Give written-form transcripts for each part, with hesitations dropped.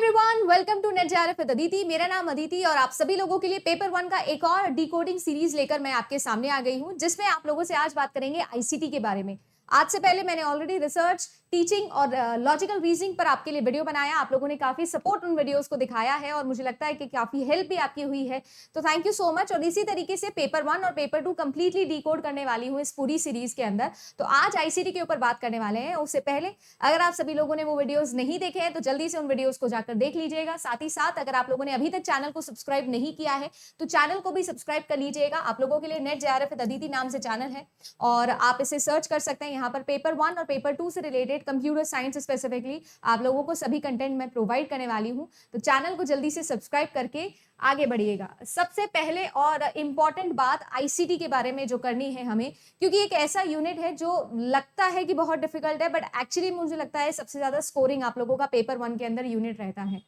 Everyone, welcome to NET JRF with Aditi. मेरा नाम अदिति और आप सभी लोगों के लिए पेपर वन का एक और डिकोडिंग सीरीज लेकर मैं आपके सामने आ गई हूं, जिसमें आप लोगों से आज बात करेंगे आईसीटी के बारे में। आज से पहले मैंने ऑलरेडी रिसर्च, टीचिंग और लॉजिकल रीजनिंग पर आपके लिए वीडियो बनाया। आप लोगों ने काफी सपोर्ट उन वीडियोस को दिखाया है और मुझे लगता है कि काफी हेल्प भी आपकी हुई है, तो थैंक यू सो मच। और इसी तरीके से पेपर वन और पेपर टू कंप्लीटली डिकोड करने वाली हूँ इस पूरी सीरीज के अंदर। तो आज आईसीटी के ऊपर बात करने वाले हैं। उससे पहले अगर आप सभी लोगों ने वो वीडियोस नहीं देखे हैं तो जल्दी से उन वीडियोस को जाकर देख लीजिएगा। साथ ही साथ अगर आप लोगों ने अभी तक चैनल को सब्सक्राइब नहीं किया है तो चैनल को भी सब्सक्राइब कर लीजिएगा। आप लोगों के लिए नेट जेआरएफ विद अदिति नाम से चैनल है और आप इसे सर्च कर सकते हैं। यहाँ पर पेपर वन और पेपर टू से रिलेटेड कंप्यूटर साइंस स्पेसिफिकली आप लोगों को सभी कंटेंट मैं प्रोवाइड करने वाली हूँ, तो चैनल को जल्दी से सब्सक्राइब करके आगे बढ़िएगा। सबसे पहले और इम्पॉर्टेंट बात आईसीटी के बारे में जो करनी है हमें, क्योंकि एक ऐसा यूनिट है जो लगता है कि बहुत डिफिकल्ट है, बट एक्चुअली मुझे लगता है सबसे ज्यादा स्कोरिंग आप लोगों का पेपर वन के अंदर यूनिट रहता है।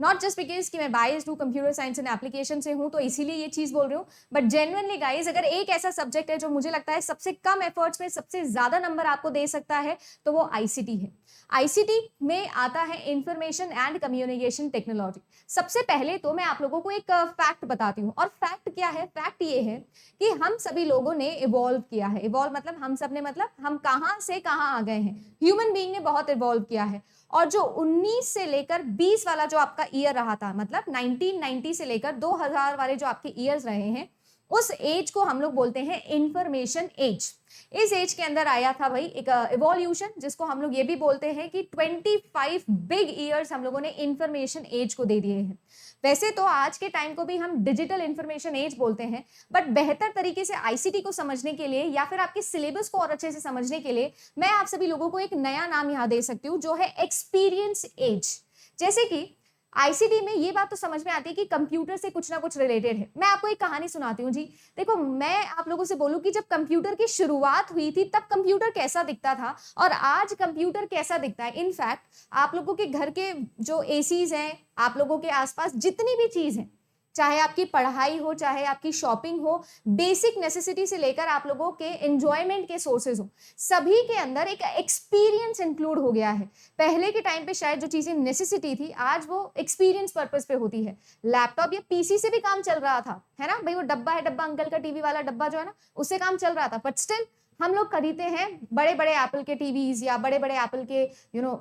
नॉट जस्ट बिकॉज कि मैं बायस्ड हूँ, कंप्यूटर साइंस एंड एप्लीकेशन से हूँ तो इसीलिए ये चीज बोल रही हूँ, बट जेन्युइनली गाइज अगर एक ऐसा सब्जेक्ट है जो मुझे लगता है सबसे कम एफर्ट्स में सबसे ज्यादा नंबर आपको दे सकता है तो वो आईसीटी है। आईसीटी में आता है इंफॉर्मेशन एंड कम्युनिकेशन टेक्नोलॉजी। सबसे पहले तो मैं आप लोगों को एक फैक्ट बताती हूँ, और फैक्ट क्या है? फैक्ट ये है कि हम सभी लोगों ने इवॉल्व किया है। इवॉल्व मतलब हम सब ने, मतलब हम कहाँ से कहाँ आ गए हैं। ह्यूमन बीइंग ने बहुत इवॉल्व किया है, और जो 19 से लेकर 20 वाला जो आपका ईयर रहा था, मतलब 1990 से लेकर 2000 वाले जो आपके ईयर्स रहे हैं, उस एज को हम लोग बोलते हैं इंफॉर्मेशन एज। इस एज के अंदर आया था भाई एक इवोल्यूशन, जिसको हम लोग ये भी बोलते हैं कि 25 बिग ईयर्स हम लोगों ने इंफॉर्मेशन एज को दे दिए हैं। वैसे तो आज के टाइम को भी हम डिजिटल इंफॉर्मेशन एज बोलते हैं, बट बेहतर तरीके से आईसीटी को समझने के लिए या फिर आपके सिलेबस को और अच्छे से समझने के लिए मैं आप सभी लोगों को एक नया नाम यहाँ दे सकती हूँ, जो है एक्सपीरियंस एज। जैसे कि आईसीटी में ये बात तो समझ में आती है कि कंप्यूटर से कुछ ना कुछ रिलेटेड है। मैं आपको एक कहानी सुनाती हूँ जी। देखो, मैं आप लोगों से बोलूं कि जब कंप्यूटर की शुरुआत हुई थी तब कंप्यूटर कैसा दिखता था और आज कंप्यूटर कैसा दिखता है। इनफैक्ट आप लोगों के घर के जो एसीज हैं, आप लोगों के आसपास जितनी भी चीज है, चाहे आपकी पढ़ाई हो, चाहे आपकी शॉपिंग हो, बेसिक नेसेसिटी से लेकर आप लोगों के एंजॉयमेंट के सोर्सेज हो, सभी के अंदर एक एक्सपीरियंस इंक्लूड हो गया है। पहले के टाइम पे शायद जो चीजें नेसेसिटी थी, आज वो एक्सपीरियंस पर्पस पे होती है। लैपटॉप या पीसी से भी काम चल रहा था, है ना भाई। वो डब्बा है, डब्बा अंकल का टीवी वाला डब्बा जो है ना, उससे काम चल रहा था, बट स्टिल हम लोग खरीदते हैं बड़े बड़े एप्पल के टीवीज या बड़े बड़े एप्पल के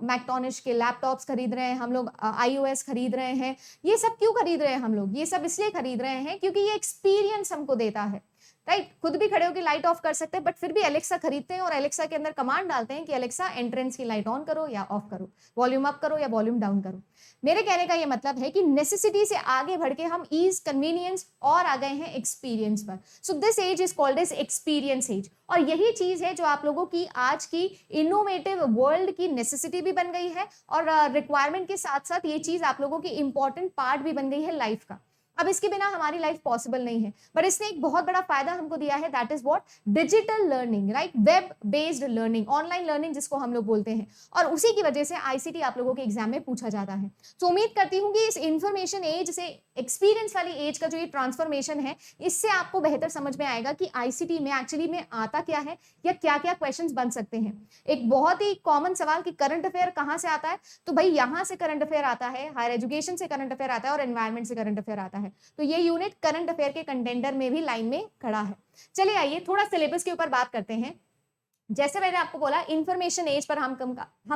मैक्टोनिश के लैपटॉप्स खरीद रहे हैं हम लोग, आईओएस खरीद रहे हैं। ये सब क्यों खरीद रहे हैं हम लोग? ये सब इसलिए खरीद रहे हैं क्योंकि ये एक्सपीरियंस हमको देता है, राइट। खुद भी खड़े होकर लाइट ऑफ कर सकते हैं, बट फिर भी एलेक्सा खरीदते हैं और एलेक्सा के अंदर कमांड डालते हैं कि एलेक्सा एंट्रेंस की लाइट ऑन करो या ऑफ करो, वॉल्यूम अप करो या वॉल्यूम डाउन करो। मेरे कहने का ये मतलब है कि नेसेसिटी से आगे बढ़ के हम ईज, कन्वीनियंस और आ गए हैं एक्सपीरियंस पर। So this age is called age experience age, और यही चीज है जो आप लोगों की आज की इनोवेटिव वर्ल्ड की नेसेसिटी भी बन गई है और रिक्वायरमेंट के साथ साथ ये चीज आप लोगों की इंपॉर्टेंट पार्ट भी बन गई है लाइफ का। अब इसके बिना हमारी लाइफ पॉसिबल नहीं है, बट इसने एक बहुत बड़ा फायदा हमको दिया है, that is what? Digital learning, right. Web based learning, online learning जिसको हम लोग बोलते हैं, और उसी की वजह से आईसीटी आप लोगों के एग्जाम में पूछा जाता है। तो उम्मीद करती हूँ कि इस इंफॉर्मेशन एज से एक्सपीरियंस वाली एज का जो ये ट्रांसफॉर्मेशन है, इससे आपको बेहतर समझ में आएगा कि आईसीटी में एक्चुअली में आता क्या है या क्या क्या क्वेश्चन बन सकते हैं। एक बहुत ही कॉमन सवाल कि करंट अफेयर कहाँ से आता है, तो भाई यहाँ से करंट अफेयर आता है, हायर एजुकेशन से करंट अफेयर आता है और एनवायरमेंट से करंट अफेयर आता है। तो ये यूनिट करंट अफेयर के कंटेंडर में भी लाइन में खड़ा है। चलिए आइए थोड़ा सिलेबस के ऊपर बात करते हैं। जैसे मैंने आपको बोला, इंफॉर्मेशन एज पर हम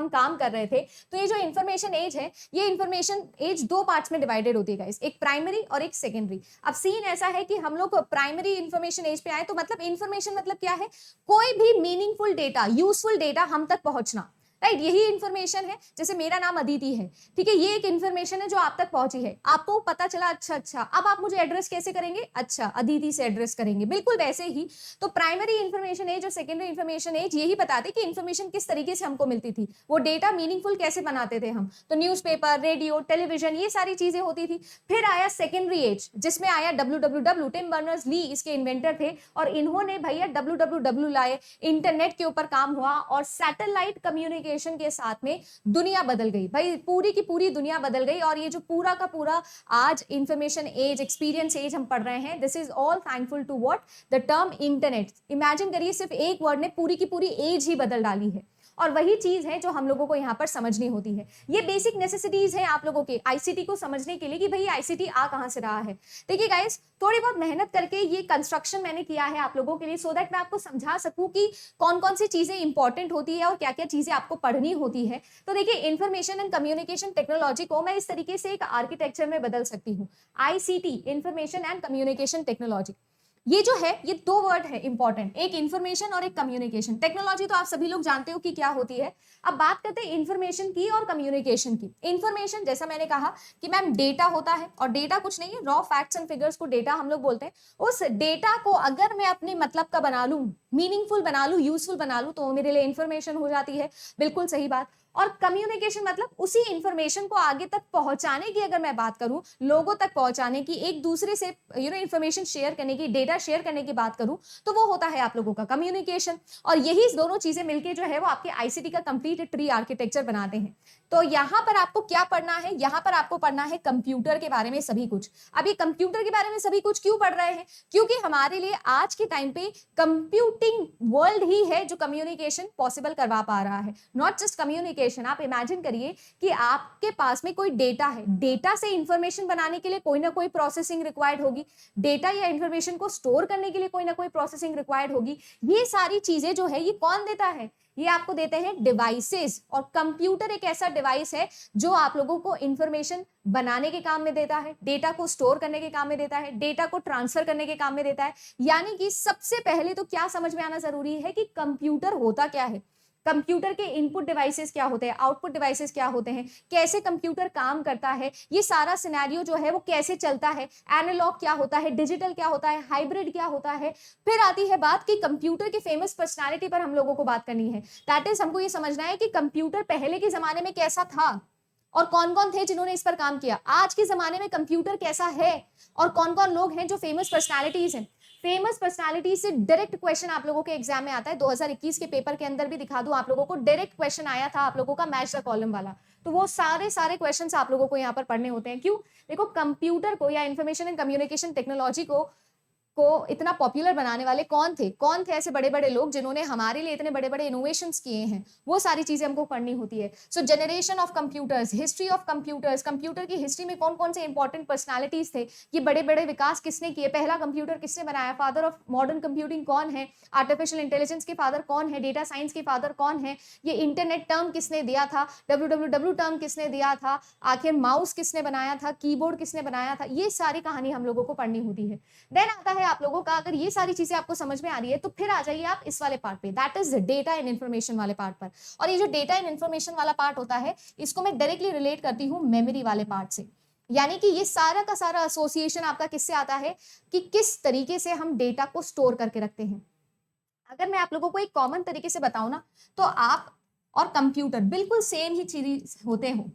काम कर रहे थे, तो ये जो इंफॉर्मेशन एज है, ये इंफॉर्मेशन एज दो पार्ट्स में डिवाइडेड होती है गाइस, एक प्राइमरी और एक सेकेंडरी। अब सीन ऐसा है कि हम लोग प्राइमरी इंफॉर्मेशन एज पे आए, तो मतलब इंफॉर्मेशन मतलब क्या है? कोई भी मीनिंगफुल डेटा, यूजफुल डेटा हम तक पहुंचना, राइट। यही इंफॉर्मेशन है। जैसे मेरा नाम अदिति है, ठीक है, ये एक इंफॉर्मेशन है जो आप तक पहुंची है, आपको पता चला, अच्छा अब आप मुझे एड्रेस कैसे करेंगे? अच्छा, अदिति से एड्रेस करेंगे। बिल्कुल वैसे ही तो प्राइमरी इंफॉर्मेशन एज और सेकेंडरी इंफॉर्मेशन एज यही बताते कि इंफॉर्मेशन किस तरीके से हमको मिलती थी, वो डेटा मीनिंगफुल कैसे बनाते थे हम। तो न्यूज़पेपर, रेडियो, टेलीविजन, ये सारी चीजें होती थी। फिर आया सेकेंडरी एज, जिसमें आया डब्ल्यू। टिम बर्नर्स ली इसके इन्वेंटर थे, और इन्होंने भैया डब्ल्यू लाए, इंटरनेट के ऊपर काम हुआ और सैटेलाइट कम्युनिकेशन के साथ में दुनिया बदल गई भाई, पूरी की पूरी दुनिया बदल गई। और ये जो पूरा का पूरा आज इंफॉर्मेशन एज, एक्सपीरियंस एज हम पढ़ रहे हैं, this is all thankful to what? The term internet. Imagine करिए, सिर्फ एक वर्ड ने पूरी की पूरी एज ही बदल डाली है। और वही चीज है जो हम लोगों को यहाँ पर समझनी होती है। ये बेसिक नेसेसिटीज है आप लोगों के आईसीटी को समझने के लिए कि भाई आईसीटी आ कहाँ से रहा है। देखिए गाइस, थोड़ी बहुत मेहनत करके ये कंस्ट्रक्शन मैंने किया है आप लोगों के लिए, सो दैट मैं आपको समझा सकूं कि कौन कौन सी चीजें इंपॉर्टेंट होती है और क्या क्या चीजें आपको पढ़नी होती है। तो देखिए, इंफॉर्मेशन एंड कम्युनिकेशन टेक्नोलॉजी को मैं इस तरीके से एक आर्किटेक्चर में बदल सकती हूँ, ICT, information and communication technology. ये जो है, ये दो वर्ड है इंपॉर्टेंट, एक इंफॉर्मेशन और एक कम्युनिकेशन। टेक्नोलॉजी तो आप सभी लोग जानते हो कि क्या होती है। अब बात करते हैं इंफॉर्मेशन की और कम्युनिकेशन की। इंफॉर्मेशन, जैसा मैंने कहा कि मैम डेटा होता है, और डेटा कुछ नहीं है, रॉ फैक्ट्स एंड फिगर्स को डेटा हम लोग बोलते हैं। उस डेटा को अगर मैं अपने मतलब का बना लूं, मीनिंगफुल बना लूं, यूजफुल बना लूं, तो मेरे लिए इंफॉर्मेशन हो जाती है। बिल्कुल सही बात। और कम्युनिकेशन मतलब उसी इंफॉर्मेशन को आगे तक पहुंचाने की, अगर मैं बात करूं, लोगों तक पहुंचाने की, एक दूसरे से इंफॉर्मेशन शेयर करने की, डेटा शेयर करने की बात करूं, तो वो होता है आप लोगों का कम्युनिकेशन। और यही दोनों चीजें मिलके जो है वो आपके आईसीटी का कंप्लीट ट्री आर्किटेक्चर बनाते हैं। तो यहाँ पर आपको क्या पढ़ना है, यहाँ पर आपको पढ़ना है कंप्यूटर के बारे में सभी कुछ। अब ये कंप्यूटर के बारे में सभी कुछ क्यों पढ़ रहे हैं? क्योंकि हमारे लिए आज के टाइम पे कंप्यूटिंग वर्ल्ड ही है जो कम्युनिकेशन पॉसिबल करवा पा रहा है। नॉट जस्ट कम्युनिकेशन, आप इमेजिन करिए कि आपके पास में कोई डेटा है, डेटा से इंफॉर्मेशन बनाने के लिए कोई ना कोई प्रोसेसिंग रिक्वायर्ड होगी, डेटा या इंफॉर्मेशन को स्टोर करने के लिए कोई ना कोई प्रोसेसिंग रिक्वायर्ड होगी। ये सारी चीजें जो है ये कौन देता है? ये आपको देते हैं डिवाइसेस। और कंप्यूटर एक ऐसा डिवाइस है जो आप लोगों को इंफॉर्मेशन बनाने के काम में देता है, डेटा को स्टोर करने के काम में देता है, डेटा को ट्रांसफर करने के काम में देता है। यानी कि सबसे पहले तो क्या समझ में आना जरूरी है कि कंप्यूटर होता क्या है, कंप्यूटर के इनपुट डिवाइसेस क्या होते हैं, आउटपुट डिवाइसेस क्या होते हैं, कैसे कंप्यूटर काम करता है, ये सारा सिनेरियो जो है वो कैसे चलता है, एनालॉग क्या होता है, डिजिटल क्या होता है, हाइब्रिड क्या होता है। फिर आती है बात कि कंप्यूटर की फेमस पर्सनालिटी पर हम लोगों को बात करनी है। दैट इज, हमको ये समझना है कि कंप्यूटर पहले के जमाने में कैसा था और कौन कौन थे जिन्होंने इस पर काम किया, आज के जमाने में कंप्यूटर कैसा है और कौन कौन लोग हैं जो फेमस पर्सनालिटीज हैं। फेमस पर्सनालिटी से डायरेक्ट क्वेश्चन आप लोगों के एग्जाम में आता है। 2021 के पेपर के अंदर भी दिखा दूं आप लोगों को, डायरेक्ट क्वेश्चन आया था आप लोगों का मैच द कॉलम वाला। तो वो सारे क्वेश्चंस आप लोगों को यहाँ पर पढ़ने होते हैं। क्यों? देखो, कंप्यूटर को या इंफॉर्मेशन एंड कम्युनिकेशन टेक्नोलॉजी को इतना पॉपुलर बनाने वाले कौन थे? कौन थे ऐसे बड़े बड़े लोग जिन्होंने हमारे लिए इतने बड़े बड़े इनोवेशंस किए हैं? वो सारी चीजें हमको पढ़नी होती है। सो generation of computers, history of computers, computer की हिस्ट्री में कौन कौन से इंपॉर्टेंट पर्सनालिटीज थे, ये बड़े बड़े विकास किसने किए, पहला कंप्यूटर किसने बनाया, फादर ऑफ मॉडर्न कंप्यूटिंग कौन है, आर्टिफिशियल इंटेलिजेंस के फादर कौन है, डेटा साइंस के फादर कौन है, ये इंटरनेट टर्म किसने दिया था, www टर्म किसने दिया था, आखिर माउस किसने बनाया था, कीबोर्ड किसने बनाया था, ये सारी कहानी हम लोगों को पढ़नी होती है। देन आता है आप लोगों का, अगर ये सारी चीजें आपको समझ में आ रही है तो फिर आ जाइए आप इस वाले पार्ट पे, that is data and information वाले पार्ट पर। और ये जो डेटा एंड इन्फॉर्मेशन वाला पार्ट होता है, इसको मैं डायरेक्टली रिलेट करती हूँ मेमोरी वाले पार्ट से। यानी कि ये सारा का सारा एसोसिएशन आपका किससे आता है कि किस तरीके से हम डेटा को स्टोर करके रखते हैं। अगर मैं आप लोगों को एक कॉमन तरीके से बताऊं ना, तो आप और कंप्यूटर बिल्कुल सेम ही चीज होते हो।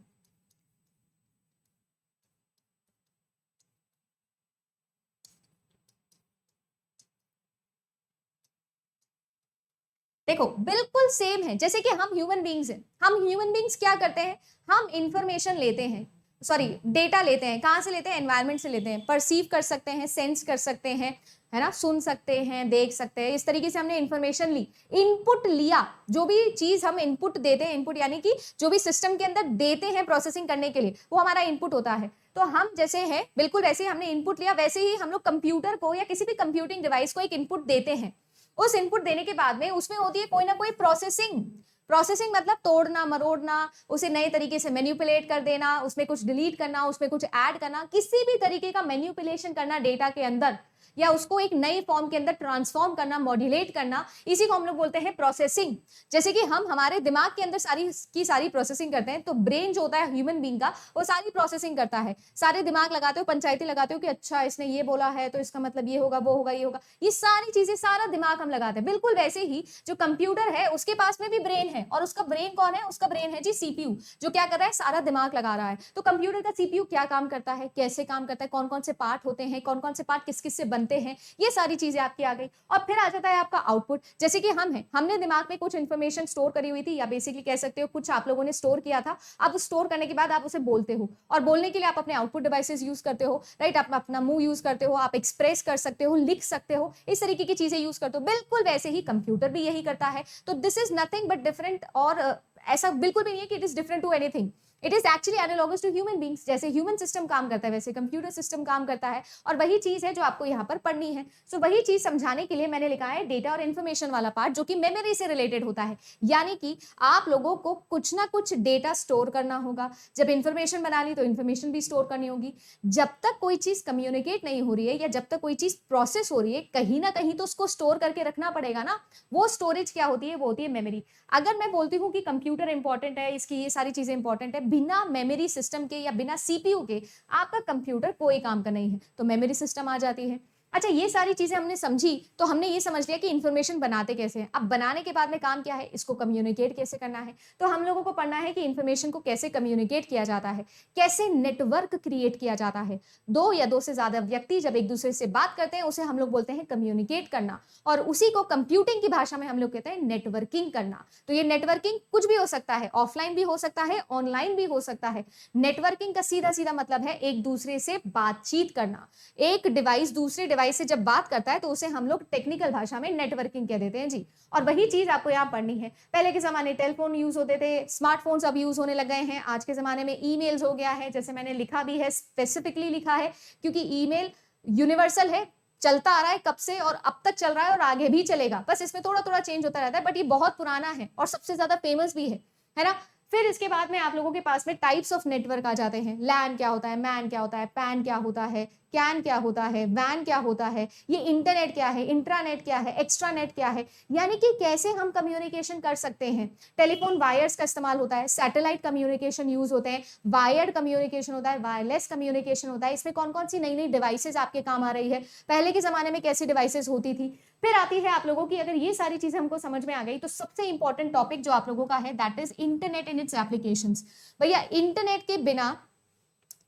देखो, बिल्कुल सेम है, जैसे कि हम ह्यूमन बींग्स हैं। हम ह्यूमन बींग्स क्या करते हैं? हम इंफॉर्मेशन लेते हैं, सॉरी डेटा लेते हैं। कहाँ से लेते हैं? एनवायरनमेंट से लेते हैं। परसीव कर सकते हैं, सेंस कर सकते हैं, है ना, सुन सकते हैं, देख सकते हैं। इस तरीके से हमने इंफॉर्मेशन ली, इनपुट लिया। जो भी चीज हम इनपुट देते हैं, इनपुट यानी कि जो भी सिस्टम के अंदर देते हैं प्रोसेसिंग करने के लिए, वो हमारा इनपुट होता है। तो हम जैसे हैं, बिल्कुल वैसे ही हमने इनपुट लिया, वैसे ही हम लोग कंप्यूटर को या किसी भी कंप्यूटिंग डिवाइस को एक इनपुट देते हैं। उस इनपुट देने के बाद में उसमें होती है कोई ना कोई प्रोसेसिंग। प्रोसेसिंग मतलब तोड़ना मरोड़ना, उसे नए तरीके से मैन्युपुलेट कर देना, उसमें कुछ डिलीट करना, उसमें कुछ ऐड करना, किसी भी तरीके का मैन्युपुलेशन करना डेटा के अंदर, या उसको एक नई फॉर्म के अंदर ट्रांसफॉर्म करना, मॉड्यूलेट करना, इसी को हम लोग बोलते हैं प्रोसेसिंग। जैसे कि हम हमारे दिमाग के अंदर सारी प्रोसेसिंग करते हैं, तो ब्रेन जो होता है ह्यूमन बीइंग का, वो सारी प्रोसेसिंग करता है। सारे दिमाग लगाते हो, पंचायती लगाते हो कि अच्छा इसने ये बोला है तो इसका मतलब ये होगा, वो होगा, ये होगा, ये सारी चीजें, सारा दिमाग हम लगाते हैं। बिल्कुल वैसे ही जो कंप्यूटर है उसके पास में भी ब्रेन है, और उसका ब्रेन कौन है? उसका ब्रेन है जी सीपीयू, जो क्या कर रहा है? सारा दिमाग लगा रहा है। तो कंप्यूटर का सीपीयू क्या काम करता है, कैसे काम करता है, कौन कौन से पार्ट होते हैं, कौन कौन से पार्ट किस किस से बनते बनते हैं, ये सारी चीजें आपकी आ गई। और फिर आ जाता है आपका आउटपुट, जैसे कि हम हैं, हमने दिमाग में कुछ इन्फॉर्मेशन स्टोर करी हुई थी, या बेसिकली कह सकते हो कुछ आप लोगों ने स्टोर किया था। अब स्टोर करने के बाद आप उसे बोलते हो, और बोलने के लिए आप अपने आउटपुट डिवाइसेस यूज करते हो, राइट। आप अपना मुंह यूज करते हो, आप एक्सप्रेस कर सकते हो, लिख सकते हो, इस तरीके की चीजें यूज करते हो। बिल्कुल वैसे ही कंप्यूटर भी यही करता है। तो this is nothing but different, और ऐसा बिल्कुल भी नहीं है कि it is different to anything. It is actually analogous to human beings. जैसे ह्यूमन सिस्टम काम करता है वैसे कंप्यूटर सिस्टम काम करता है, और वही चीज है जो आपको यहाँ पर पढ़नी है। सो वही चीज समझाने के लिए मैंने लिखा है डेटा और इन्फॉर्मेशन वाला पार्ट, जो कि मेमोरी से रिलेटेड होता है। यानी कि आप लोगों को कुछ ना कुछ डेटा स्टोर करना होगा। जब इन्फॉर्मेशन बना ली तो इन्फॉर्मेशन भी स्टोर करनी होगी। जब तक कोई चीज कम्युनिकेट नहीं हो रही है, या जब तक कोई चीज प्रोसेस हो रही है, कहीं ना कहीं तो उसको स्टोर करके रखना पड़ेगा ना। वो स्टोरेज क्या होती है? वो होती है मेमोरी। अगर मैं बोलती हूँ कि कंप्यूटर इंपॉर्टेंट है, इसकी ये सारी चीजें इंपॉर्टेंट है, बिना मेमोरी सिस्टम के या बिना सीपीयू के आपका कंप्यूटर कोई काम का नहीं है, तो मेमोरी सिस्टम आ जाती है। अच्छा, ये सारी चीजें हमने समझी, तो हमने ये समझ लिया कि इन्फॉर्मेशन बनाते कैसे हैं। अब बनाने के बाद में काम क्या है? इसको कम्युनिकेट कैसे करना है। तो हम लोगों को पढ़ना है कि इन्फॉर्मेशन को कैसे कम्युनिकेट किया जाता है, कैसे नेटवर्क क्रिएट किया जाता है। दो या दो से ज्यादा व्यक्ति जब एक दूसरे से बात करते हैं, उसे हम लोग बोलते हैं कम्युनिकेट करना, और उसी को कंप्यूटिंग की भाषा में हम लोग कहते हैं नेटवर्किंग करना। तो ये नेटवर्किंग कुछ भी हो सकता है, ऑफलाइन भी हो सकता है, ऑनलाइन भी हो सकता है। नेटवर्किंग का सीधा सीधा मतलब है एक दूसरे से बातचीत करना। एक डिवाइस दूसरे डिवाइस से जब बात करता है तो उसे हम लोग टेक्निकल भाषा में नेटवर्किंग कह देते हैं जी। और वही चीज आपको यहाँ पढ़नी है। पहले के जमाने टेलीफोन यूज होते थे, स्मार्टफोन्स अब यूज होने लग गए हैं। आज के जमाने में ईमेल्स हो गया है, जैसे मैंने लिखा भी है, स्पेसिफिकली लिखा है, क्योंकि ईमेल यूनिवर्सल है, चलता आ रहा है कब से, और अब तक चल रहा है और आगे भी चलेगा। बस इसमें थोड़ा थोड़ा चेंज होता रहता है, बट ये बहुत पुराना है और सबसे ज्यादा फेमस भी है ना। फिर इसके बाद में आप लोगों के पास में टाइप्स ऑफ नेटवर्क आ जाते हैं। लैन क्या होता है, मैन क्या होता है, पैन क्या होता है, कैन क्या होता है, वैन क्या होता है, ये इंटरनेट क्या है, इंट्रानेट क्या है, एक्स्ट्रानेट क्या है, यानी कि कैसे हम कम्युनिकेशन कर सकते हैं। टेलीफोन वायर्स का इस्तेमाल होता है, सैटेलाइट कम्युनिकेशन यूज होते हैं, वायर्ड कम्युनिकेशन होता है, वायरलेस कम्युनिकेशन होता है। इसमें कौन कौन सी नई नई डिवाइसेज आपके काम आ रही है, पहले के जमाने में कैसी डिवाइसेज होती थी। फिर आती है आप लोगों की, अगर ये सारी चीजें हमको समझ में आ गई, तो सबसे इंपॉर्टेंट टॉपिक जो आप लोगों का है that is internet in its applications. भैया इंटरनेट के बिना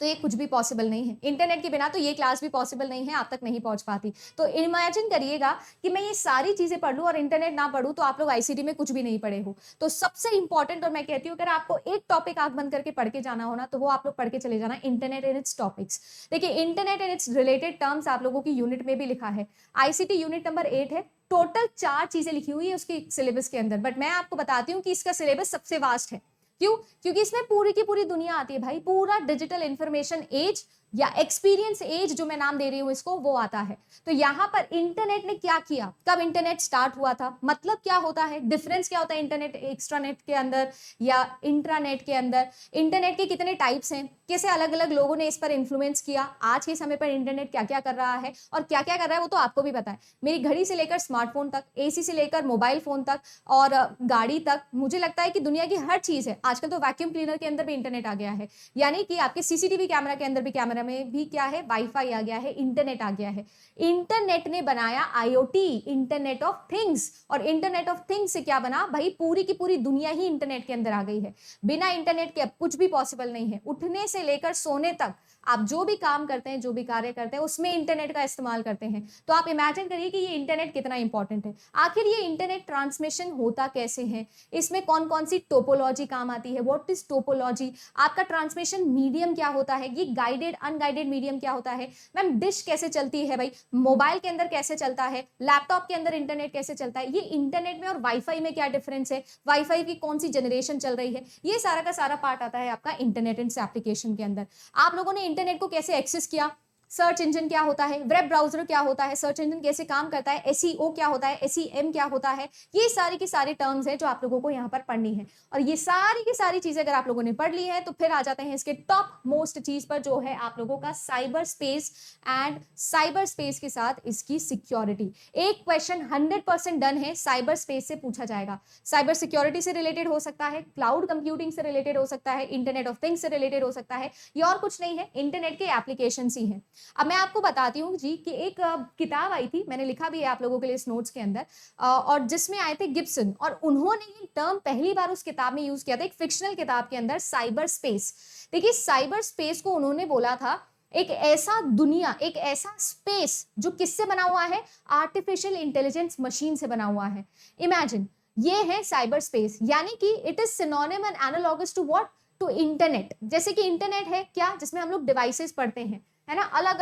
तो ये कुछ भी पॉसिबल नहीं है। इंटरनेट के बिना तो ये क्लास भी पॉसिबल नहीं है, आप तक नहीं पहुंच पाती। तो इमेजिन करिएगा कि मैं ये सारी चीजें पढ़ लूं और इंटरनेट ना पढ़ूं, तो आप लोग आईसीटी में कुछ भी नहीं पढ़े हो। तो सबसे इंपॉर्टेंट, और मैं कहती हूँ अगर आपको एक टॉपिक आंख बंद करके पढ़ के जाना हो ना, तो वो आप लोग पढ़ के चले जाना, इंटरनेट एंड इट्स टॉपिक्स। देखिए, internet and it's related terms आप लोगों की यूनिट में भी लिखा है। आईसीटी यूनिट नंबर 8 है। टोटल 4 चीजें लिखी हुई है उसकी सिलेबस के अंदर, बट मैं आपको बताती हूँ कि इसका सिलेबस सबसे वास्ट है। क्यों? क्योंकि इसमें पूरी की पूरी दुनिया आती है भाई, पूरा डिजिटल इंफॉर्मेशन एज या एक्सपीरियंस एज जो मैं नाम दे रही हूं इसको, वो आता है। तो यहां पर इंटरनेट ने क्या किया, कब इंटरनेट स्टार्ट हुआ था, मतलब क्या होता है, डिफरेंस क्या होता है इंटरनेट एक्स्ट्रानेट के अंदर या इंट्रानेट के अंदर, इंटरनेट के कितने टाइप्स हैं, कैसे अलग अलग लोगों ने इस पर इन्फ्लुएंस किया, आज के समय पर इंटरनेट क्या क्या कर रहा है और क्या क्या कर रहा है वो तो आपको भी पता है। मेरी घड़ी से लेकर स्मार्टफोन तक, एसी से लेकर मोबाइल फोन तक और गाड़ी तक, मुझे लगता है कि दुनिया की हर चीज है। आजकल तो वैक्यूम क्लीनर के अंदर भी इंटरनेट आ गया है, यानी कि आपके सीसीटीवी कैमरा के अंदर भी, कैमरा में भी क्या है, वाईफाई आ गया है, इंटरनेट आ गया है। इंटरनेट ने बनाया आईओटी, इंटरनेट ऑफ थिंग्स। और इंटरनेट ऑफ थिंग्स से क्या बना भाई, पूरी की पूरी दुनिया ही इंटरनेट के अंदर आ गई है। बिना इंटरनेट के अब कुछ भी पॉसिबल नहीं है। उठने से लेकर सोने तक आप जो भी काम करते हैं, जो भी कार्य करते हैं, उसमें इंटरनेट का इस्तेमाल करते हैं। तो आप इमेजिन करिए कि ये इंटरनेट कितना इंपॉर्टेंट है। आखिर ये इंटरनेट ट्रांसमिशन होता कैसे है, इसमें कौन कौन सी टोपोलॉजी काम आती है, व्हाट इज टोपोलॉजी, आपका ट्रांसमिशन मीडियम क्या होता है, ये गाइडेड अनगाइडेड मीडियम क्या होता है, मैम डिश कैसे चलती है भाई, मोबाइल के अंदर कैसे चलता है, लैपटॉप के अंदर इंटरनेट कैसे चलता है, ये इंटरनेट में और वाईफाई में क्या डिफरेंस है, वाईफाई की कौन सी जनरेशन चल रही है, ये सारा का सारा पार्ट आता है आपका इंटरनेट एंड एप्लीकेशन के अंदर। आप लोगों ने इंटरनेट को कैसे एक्सेस किया, सर्च इंजन क्या होता है, वेब ब्राउजर क्या होता है, सर्च इंजन कैसे काम करता है, एसईओ क्या होता है, एसईएम क्या होता है, ये सारी की सारी टर्म्स है जो आप लोगों को यहाँ पर पढ़नी है। और ये सारी की सारी चीजें अगर आप लोगों ने पढ़ ली है, तो फिर आ जाते हैं इसके टॉप मोस्ट चीज पर, जो है आप लोगों का cyber space and cyber space के साथ इसकी सिक्योरिटी। एक क्वेश्चन 100% डन है, साइबर स्पेस से पूछा जाएगा। साइबर सिक्योरिटी से रिलेटेड हो सकता है, क्लाउड कंप्यूटिंग से रिलेटेड हो सकता है, इंटरनेट ऑफ थिंग्स से रिलेटेड हो सकता है, ये और कुछ नहीं है, इंटरनेट के एप्लीकेशन ही है। अब मैं आपको बताती हूँ जी कि एक किताब आई थी, मैंने लिखा भी है आप लोगों के लिए इस नोट्स के अंदर, और जिसमें आए थे गिब्सन, और उन्होंने ये टर्म पहली बार उस किताब में यूज किया था, एक फिक्शनल किताब के अंदर, साइबर स्पेस। देखिए, साइबर स्पेस को उन्होंने बोला था एक ऐसा दुनिया, एक ऐसा स्पेस जो किससे बना हुआ है? आर्टिफिशियल इंटेलिजेंस मशीन से बना हुआ है। इमेजिन, ये है साइबर स्पेस, यानी कि it is synonym and analogous to what? To internet. जैसे कि इंटरनेट है क्या? जिसमें हम लोग डिवाइसेस पढ़ते हैं, है ना, अलग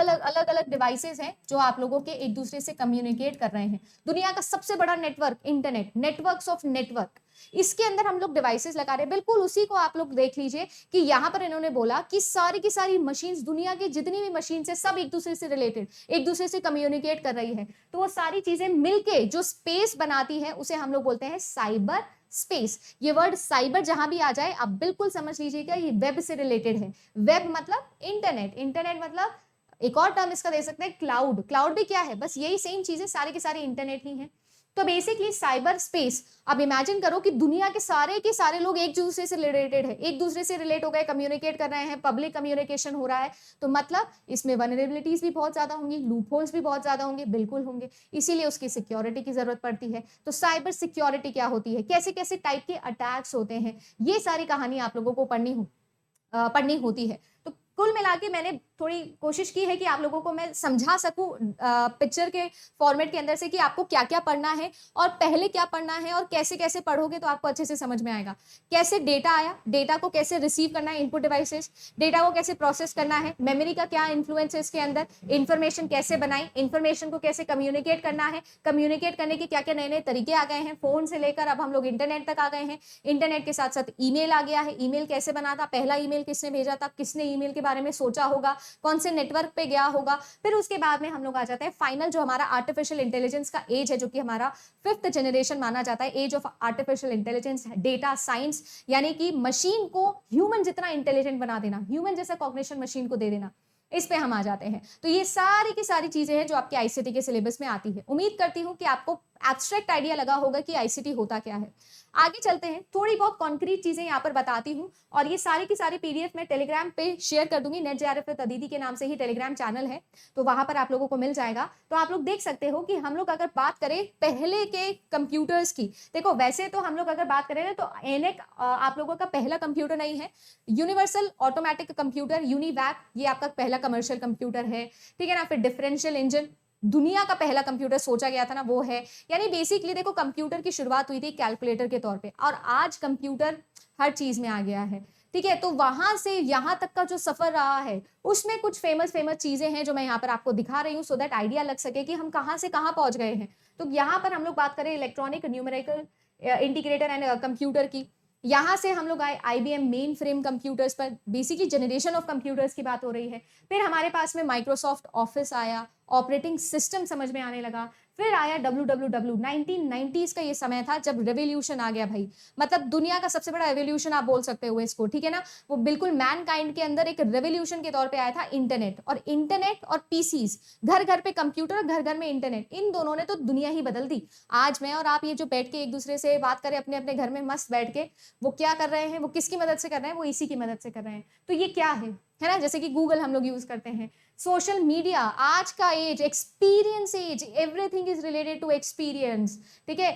अलग डिवाइसेस हैं जो आप लोगों के एक दूसरे से कम्युनिकेट कर रहे हैं। दुनिया का सबसे बड़ा network internet, networks of network, इसके अंदर हम लोग डिवाइसेस लगा रहे हैं। बिल्कुल उसी को आप लोग देख लीजिए कि यहाँ पर इन्होंने बोला कि सारी की सारी मशीन्स, दुनिया की जितनी भी मशीन है, सब एक दूसरे से रिलेटेड, एक दूसरे से कम्युनिकेट कर रही है। तो वो सारी चीजें मिलके जो स्पेस बनाती है उसे हम लोग बोलते हैं साइबर स्पेस। ये वर्ड साइबर जहां भी आ जाए आप बिल्कुल समझ लीजिएगा ये वेब से रिलेटेड है। वेब मतलब इंटरनेट, इंटरनेट मतलब एक और टर्म इसका दे सकते हैं क्लाउड। क्लाउड भी क्या है? बस यही सेम चीजें, सारे के सारे इंटरनेट ही हैं। तो बेसिकली साइबर स्पेस, अब इमेजिन करो कि दुनिया के सारे लोग एक दूसरे से रिलेटेड है, एक दूसरे से रिलेट हो गए, कम्युनिकेट कर रहे हैं, पब्लिक कम्युनिकेशन हो रहा है। तो मतलब इसमें वनरेबिलिटीज भी बहुत ज्यादा होंगी, लूप होल्स भी बहुत ज्यादा होंगे, बिल्कुल होंगे। इसीलिए उसकी सिक्योरिटी की जरूरत पड़ती है। तो साइबर सिक्योरिटी क्या होती है, कैसे कैसे टाइप के अटैक्स होते हैं, ये सारी कहानी आप लोगों को पढ़नी होती है। तो कुल मिला के मैंने थोड़ी कोशिश की है कि आप लोगों को मैं समझा सकूं पिक्चर के फॉर्मेट के अंदर से कि आपको क्या क्या पढ़ना है और पहले क्या पढ़ना है और कैसे कैसे पढ़ोगे तो आपको अच्छे से समझ में आएगा। कैसे डेटा आया, डेटा को कैसे रिसीव करना है, इनपुट डिवाइसेस, डेटा को कैसे प्रोसेस करना है, मेमोरी का क्या इन्फ्लुएंस है इसके अंदर, इंफॉर्मेशन कैसे बनाई, इंफॉर्मेशन को कैसे कम्युनिकेट करना है, कम्युनिकेट करने के क्या क्या नए नए तरीके आ गए हैं, फोन से लेकर अब हम लोग इंटरनेट तक आ गए हैं। इंटरनेट के साथ साथ ईमेल आ गया है, ईमेल कैसे बना था, पहला ईमेल किसने भेजा था, किसने ईमेल के बारे में सोचा होगा, कौन से नेटवर्क पे गया होगा। फिर उसके बाद में हम लोग आ जाते हैं फाइनल जो हमारा आर्टिफिशियल इंटेलिजेंस का एज है, जो कि हमारा 5th जनरेशन माना जाता है, age of artificial intelligence, data science, यानी कि मशीन को ह्यूमन जितना इंटेलिजेंट बना देना, ह्यूमन जैसा कॉग्निशन मशीन को दे देना, इस पे हम आ जाते हैं। तो ये सारी की सारी चीजें हैं जो आपके आईसीटी के सिलेबस में आती है। उम्मीद करती हूं कि आपको एब्स्ट्रैक्ट आइडिया लगा होगा कि आईसीटी होता क्या है। आगे चलते हैं, थोड़ी बहुत कॉन्क्रीट चीजें यहाँ पर बताती हूँ और ये सारी की सारी पीडीएफ मैं टेलीग्राम पे शेयर कर दूंगी। नेट जेआरएफ विद अदिति के नाम से ही टेलीग्राम चैनल है, तो वहां पर आप लोगों को मिल जाएगा। तो आप लोग देख सकते हो कि हम लोग अगर बात करें पहले के कंप्यूटर्स की, देखो वैसे तो हम लोग अगर बात करें ना तो एनएक आप लोगों का पहला कंप्यूटर नहीं है, यूनिवर्सल ऑटोमेटिक कंप्यूटर यूनिवैक ये आपका पहला कमर्शियल कंप्यूटर है, ठीक है ना। फिर डिफरेंशियल इंजन दुनिया का पहला कंप्यूटर सोचा गया था ना, वो है। यानी बेसिकली देखो कंप्यूटर की शुरुआत हुई थी कैलकुलेटर के तौर पे और आज कंप्यूटर हर चीज में आ गया है, ठीक है। तो वहां से यहाँ तक का जो सफर रहा है उसमें कुछ फेमस चीजें हैं जो मैं यहाँ पर आपको दिखा रही हूँ, सो दैट आइडिया लग सके कि हम कहाँ से कहाँ पहुंच गए हैं। तो यहाँ पर हम लोग बात करें electronic numerical integrator and computer की, यहाँ से हम लोग आए आईबीएम मेन फ्रेम कंप्यूटर्स पर, बेसिकली जनरेशन ऑफ कंप्यूटर्स की बात हो रही है। फिर हमारे पास में माइक्रोसॉफ्ट ऑफिस आया, ऑपरेटिंग सिस्टम समझ में आने लगा। फिर आया WWW, 1990s का ये समय था जब रेवोल्यूशन आ गया भाई, मतलब दुनिया का सबसे बड़ा रेवोल्यूशन आप बोल सकते हो इसको, ठीक है ना। वो बिल्कुल मैनकाइंड के अंदर एक रेवोल्यूशन के तौर पे आया था इंटरनेट, और इंटरनेट और पीसीज, घर घर पे कंप्यूटर, घर घर में इंटरनेट, इन दोनों ने तो दुनिया ही बदल दी। आज मैं और आप ये जो बैठ के एक दूसरे से बात करें अपने अपने घर में मस्त बैठ के, वो क्या कर रहे हैं, वो किसकी मदद से कर रहे हैं, वो इसी की मदद से कर रहे हैं। तो ये क्या है ना, जैसे कि गूगल हम लोग यूज करते हैं, सोशल मीडिया, आज का age experience age, everything is related to experience, ठीक है।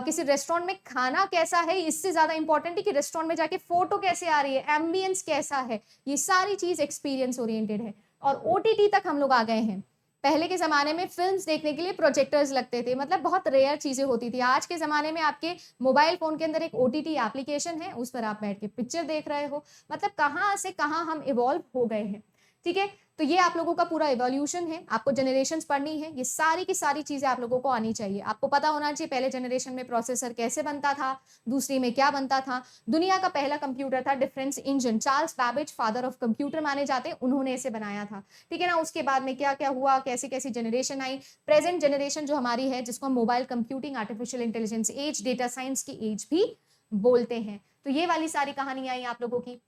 किसी रेस्टोरेंट में खाना कैसा है इससे ज्यादा इंपॉर्टेंट है कि रेस्टोरेंट में जाके फोटो कैसे आ रही है, एम्बियंस कैसा है, ये सारी चीज एक्सपीरियंस ओरिएंटेड है। और ओटीटी तक हम लोग आ गए हैं। पहले के जमाने में फिल्म्स देखने के लिए प्रोजेक्टर्स लगते थे, मतलब बहुत रेयर चीजें होती थी। आज के जमाने में आपके मोबाइल फोन के अंदर एक ओटीटी एप्लीकेशन है, उस पर आप बैठ के पिक्चर देख रहे हो। मतलब कहाँ से कहाँ हम इवॉल्व हो गए हैं, ठीक है। तो ये आप लोगों का पूरा इवोल्यूशन है, आपको जनरेशंस पढ़नी है, ये सारी की सारी चीजें आप लोगों को आनी चाहिए। आपको पता होना चाहिए पहले जनरेशन में प्रोसेसर कैसे बनता था, दूसरी में क्या बनता था। दुनिया का पहला कंप्यूटर था difference engine, Charles Babbage father of computer माने जाते हैं, उन्होंने इसे बनाया था, ठीक है ना। उसके बाद में क्या क्या हुआ, कैसी कैसी जनरेशन आई, प्रेजेंट जनरेशन जो हमारी है, जिसको हम mobile computing, artificial intelligence age, data science की एज भी बोलते हैं। तो ये वाली सारी कहानी आई आप लोगों की,